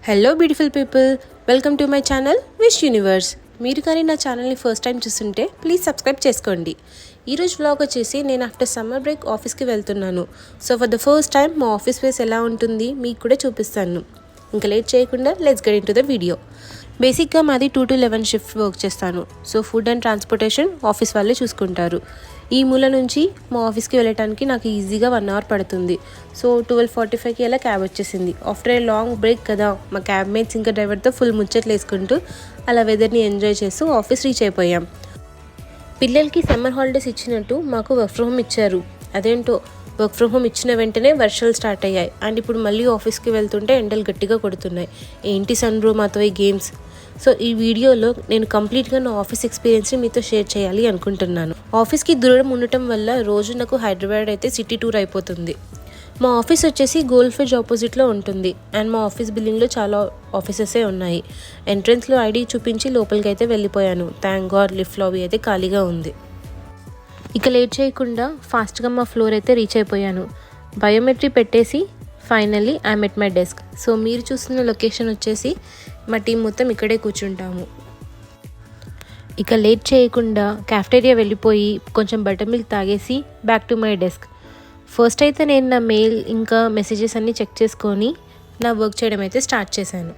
Hello beautiful people, welcome to my channel wish universe. మీరు కానీ నా ఛానల్ని ఫస్ట్ టైం చూస్తుంటే ప్లీజ్ సబ్స్క్రైబ్ చేసుకోండి. ఈరోజు వ్లాగ్ వచ్చేసి నేను ఆఫ్టర్ సమ్మర్ బ్రేక్ ఆఫీస్కి వెళ్తున్నాను. So for the first time మా ఆఫీస్ స్పేస్ ఎలా ఉంటుంది మీకు కూడా చూపిస్తాను. ఇంకా లేట్ చేయకుండా let's get into the video. బేసిక్గా మాది 2 to 11 షిఫ్ట్ వర్క్ చేస్తాను. So food and transportation office వాళ్ళే చూసుకుంటారు. ఈ మూల నుంచి మా ఆఫీస్కి వెళ్ళటానికి నాకు ఈజీగా 1 hour పడుతుంది. సో 12:45కి అలా క్యాబ్ వచ్చేసింది. ఆఫ్టర్ ఏ లాంగ్ బ్రేక్ కదా, మా క్యాబ్ మేట్స్ ఇంకా డ్రైవర్తో ఫుల్ ముచ్చట్లు వేసుకుంటూ అలా వెదర్ని ఎంజాయ్ చేస్తూ ఆఫీస్ రీచ్ అయిపోయాం. పిల్లలకి సమ్మర్ హాలిడేస్ ఇచ్చినట్టు మాకు వర్క్ ఫ్రమ్ హోమ్ ఇచ్చారు. అదేంటో వర్క్ ఫ్రమ్ హోమ్ ఇచ్చిన వెంటనే వర్షాలు స్టార్ట్ అయ్యాయి. అండ్ ఇప్పుడు మళ్ళీ ఆఫీస్కి వెళ్తుంటే ఎండలు గట్టిగా కొడుతున్నాయి. ఏంటి సన్ బ్రో మాతో ఈ గేమ్స్. సో ఈ వీడియోలో నేను కంప్లీట్గా నా ఆఫీస్ ఎక్స్పీరియన్స్ని మీతో షేర్ చేయాలి అనుకుంటున్నాను. ఆఫీస్కి దూరం ఉండటం వల్ల రోజు నాకు హైదరాబాద్ అయితే సిటీ టూర్ అయిపోతుంది. మా ఆఫీస్ వచ్చేసి గోల్డ్ ఫెజ్ ఆపోజిట్లో ఉంటుంది. అండ్ మా ఆఫీస్ బిల్డింగ్లో చాలా ఆఫీసెసే ఉన్నాయి. ఎంట్రన్స్లో ఐడి చూపించి లోపలికి అయితే వెళ్ళిపోయాను. థ్యాంక్ గాడ్ లిఫ్ట్ లాబీ అయితే ఖాళీగా ఉంది. ఇక లేట్ చేయకుండా ఫాస్ట్గా మా ఫ్లోర్ అయితే రీచ్ అయిపోయాను. బయోమెట్రీ పెట్టేసి finally I'm at my desk. So మీరు చూస్తున్న లొకేషన్ వచ్చేసి మా టీం మొత్తం ఇక్కడే కూర్చుంటాము. ఇక లేట్ చేయకుండా క్యాఫ్టేరియా వెళ్ళిపోయి కొంచెం బటర్ మిల్క్ తాగేసి back to my desk. First అయితే నేను నా మెయిల్ ఇంకా మెసేజెస్ అన్నీ చెక్ చేసుకొని నా వర్క్ చేయడం అయితే స్టార్ట్ చేశాను.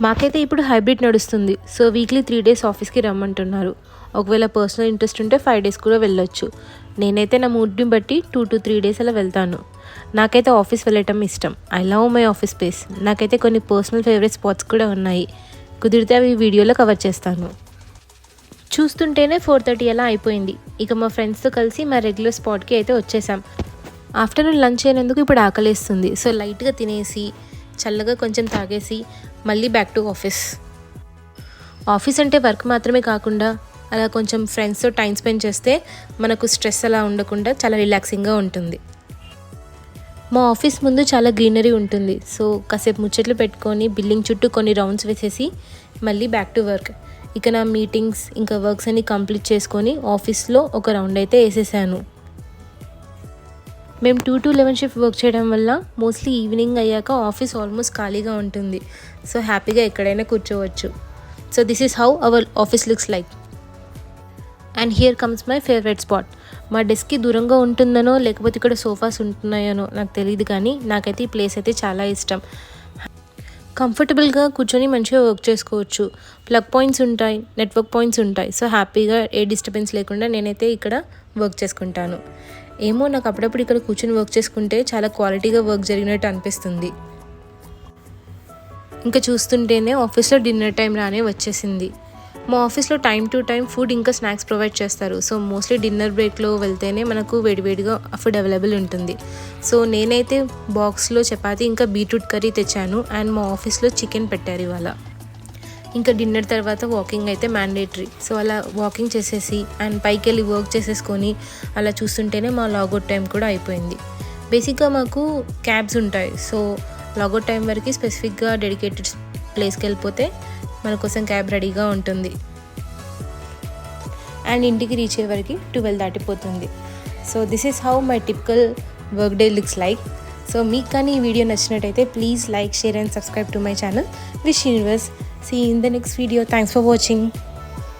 మాకైతే ఇప్పుడు హైబ్రిడ్ నడుస్తుంది. సో వీక్లీ 3 days ఆఫీస్కి రమ్మంటున్నారు. ఒకవేళ పర్సనల్ ఇంట్రెస్ట్ ఉంటే 5 days కూడా వెళ్ళొచ్చు. నేనైతే నా మూడ్ని బట్టి 2 to 3 days అలా వెళ్తాను. నాకైతే ఆఫీస్ వెళ్ళటం ఇష్టం. I love my office space. నాకైతే కొన్ని పర్సనల్ ఫేవరెట్ స్పాట్స్ కూడా ఉన్నాయి. కుదిరితే అవి వీడియోలో కవర్ చేస్తాను. చూస్తుంటేనే 4:30 అలా అయిపోయింది. ఇక మా ఫ్రెండ్స్తో కలిసి మా రెగ్యులర్ స్పాట్కి అయితే వచ్చేసాం. ఆఫ్టర్నూన్ లంచ్ అయినందుకు ఇప్పుడు ఆకలేస్తుంది. సో లైట్గా తినేసి చల్లగా కొంచెం తాగేసి మళ్ళీ బ్యాక్ టు ఆఫీస్. ఆఫీస్ అంటే వర్క్ మాత్రమే కాకుండా అలా కొంచెం ఫ్రెండ్స్తో టైం స్పెండ్ చేస్తే మనకు స్ట్రెస్ అలా ఉండకుండా చాలా రిలాక్సింగ్గా ఉంటుంది. మా ఆఫీస్ ముందు చాలా గ్రీనరీ ఉంటుంది. సో కాసేపు ముచ్చట్లు పెట్టుకొని బిల్డింగ్ చుట్టూ కొన్ని రౌండ్స్ వేసేసి మళ్ళీ బ్యాక్ టు వర్క్. ఇక నా మీటింగ్స్ ఇంకా వర్క్స్ అన్ని కంప్లీట్ చేసుకొని ఆఫీస్లో ఒక రౌండ్ అయితే వేసేసాను. మేము 2 to 11 షిఫ్ట్ వర్క్ చేయడం వల్ల మోస్ట్లీ ఈవినింగ్ అయ్యాక ఆఫీస్ ఆల్మోస్ట్ ఖాళీగా ఉంటుంది. సో హ్యాపీగా ఎక్కడైనా కూర్చోవచ్చు. So this is how our office looks like. And here comes my favourite spot. మా డెస్క్కి దూరంగా ఉంటుందనో లేకపోతే ఇక్కడ సోఫాస్ ఉంటున్నాయనో నాకు తెలియదు, కానీ నాకైతే ఈ ప్లేస్ అయితే చాలా ఇష్టం. కంఫర్టబుల్గా కూర్చొని మంచిగా వర్క్ చేసుకోవచ్చు. ప్లగ్ పాయింట్స్ ఉంటాయి, నెట్వర్క్ పాయింట్స్ ఉంటాయి. సో హ్యాపీగా ఏ డిస్టర్బెన్స్ లేకుండా నేనైతే ఇక్కడ వర్క్ చేసుకుంటాను. ఏమో నాకు అప్పుడప్పుడు ఇక్కడ కూర్చొని వర్క్ చేసుకుంటే చాలా క్వాలిటీగా వర్క్ జరిగినట్టు అనిపిస్తుంది. ఇంకా చూస్తుంటేనే ఆఫీస్లో డిన్నర్ టైం రానే వచ్చేసింది. మా ఆఫీస్లో టైం టు టైం ఫుడ్ ఇంకా స్నాక్స్ ప్రొవైడ్ చేస్తారు. సో మోస్ట్లీ డిన్నర్ బ్రేక్లో వెళ్తేనే మనకు వేడివేడిగా ఫుడ్ అవైలబుల్ ఉంటుంది. సో నేనైతే బాక్స్లో చపాతీ ఇంకా బీట్రూట్ కర్రీ తెచ్చాను. అండ్ మా ఆఫీస్లో చికెన్ పెట్టారు ఇవాళ. ఇంకా డిన్నర్ తర్వాత వాకింగ్ అయితే మ్యాండేటరీ. సో అలా వాకింగ్ చేసేసి అండ్ పైకి వెళ్ళి వర్క్ చేసేసుకొని అలా చూస్తుంటేనే మా లాగౌట్ టైం కూడా అయిపోయింది. బేసిక్గా మాకు క్యాబ్స్ ఉంటాయి. సో లాగౌట్ టైం వరకు స్పెసిఫిక్గా డెడికేటెడ్ ప్లేస్కి వెళ్ళిపోతే మన కోసం క్యాబ్ రెడీగా ఉంటుంది. అండ్ ఇంటికి రీచ్ అయ్యే వరకు 12 దాటిపోతుంది. So this is how my typical work day looks like. So మీకు కానీ ఈ వీడియో నచ్చినట్టయితే please like, share and subscribe to my channel wish universe. See you in the next video. Thanks for watching.